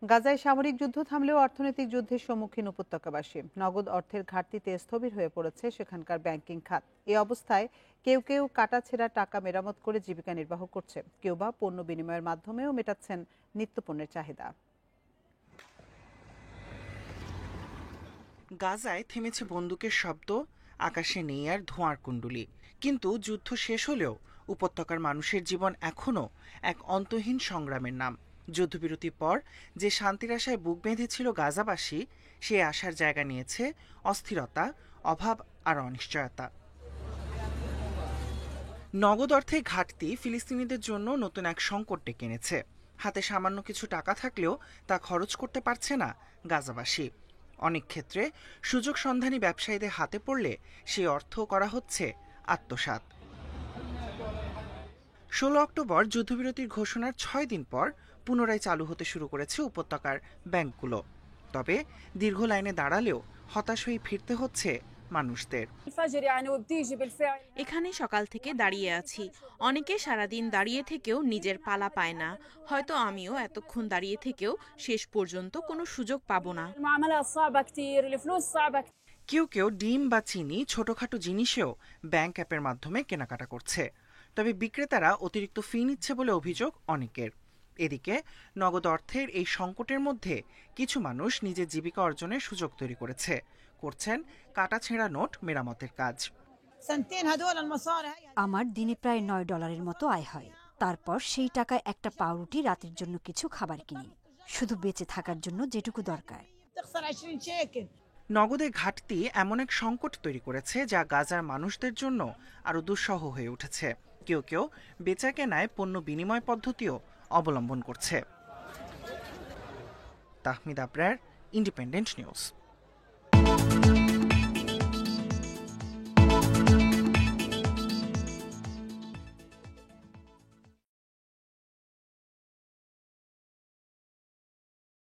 গাজায় সামরিক যুদ্ধ থামলেও অর্থনৈতিক যুদ্ধের সম্মুখীন উপত্যকাবাসী। নগদ অর্থের ঘাটতিতে স্থবির হয়ে পড়েছে সেখানকার ব্যাংকিং খাত। এই অবস্থায় কেউ কেউ কাটাছেঁড়া টাকা মেরামত করে জীবিকা নির্বাহ করছে, কেউ বা পণ্য বিনিময়ের মাধ্যমেও মেটাচ্ছেন নিত্যপণ্যের চাহিদা। গাজায় থেমেছে বন্দুকের শব্দ, আকাশে নেই আর ধোঁয়ার কুণ্ডুলি। কিন্তু যুদ্ধ শেষ হলেও উপত্যকার মানুষের জীবন এখনও এক অন্তহীন সংগ্রামের নাম। যুদ্ধবিরতির পর যে শান্তির আশায় বুক বেঁধেছিল গাজাবাসী, সে আশার জায়গা নিয়েছে অস্থিরতা, অভাব আর অনিশ্চয়তা। নগদ অর্থের ঘাটতি ফিলিস্তিনিদের জন্য নতুন এক সংকট ডেকে এনেছে। হাতে সামান্য কিছু টাকা থাকলেও তা খরচ করতে পারছে না গাজাবাসী। অনেক ক্ষেত্রে সুযোগ সন্ধানী ব্যবসায়ীদের হাতে পড়লে সেই অর্থ করা হচ্ছে আত্মসাৎ। 16 অক্টোবর যুদ্ধবিরতির ঘোষণার 6 দিন পর পুনরায় চালু হতে শুরু করেছে উপত্যকার ব্যাংকগুলো। তবে দীর্ঘ লাইনে দাঁড়ালেও হতাশ হয়ে ফিরতে হচ্ছে মানুষদের। এখানে সকাল থেকে দাঁড়িয়ে আছি। অনেকে সারাদিন দাঁড়িয়ে থেকেও নিজের পালা পায় না। হয়তো আমিও এতক্ষণ দাঁড়িয়ে থেকেও শেষ পর্যন্ত কোনো সুযোগ পাবো না। কেউ কেউ ডিম বা চিনি, ছোটখাটো জিনিসেও ব্যাংক অ্যাপের মাধ্যমে কেনাকাটা করছে। তবে বিক্রেতারা অতিরিক্ত ফি নিচ্ছে বলে অভিযোগ অনেকের। এদিকে নগদ অর্থের এই সংকটের মধ্যে কিছু মানুষ নিজের জীবিকা অর্জনের সুযোগ তৈরি করছেন কাটাছেঁড়া নোট মেরামতের কাজ। আমার দিনে প্রায় $9 মতো আয় হয়। তারপর সেই টাকায় একটা পাউরুটি, রাতের জন্য কিছু খাবার কিনি, শুধু বেঁচে থাকার জন্য যেটুকু দরকার। নগদের ঘাটতি এমন এক সংকট তৈরি করেছে যা গাজার মানুষদের জন্য আরো দুঃসহ হয়ে উঠেছে। কেউ কেউ বেচাকেনায় পণ্য বিনিময় পদ্ধতিও অবলম্বন করছে। Tahmid Abrar, independent news.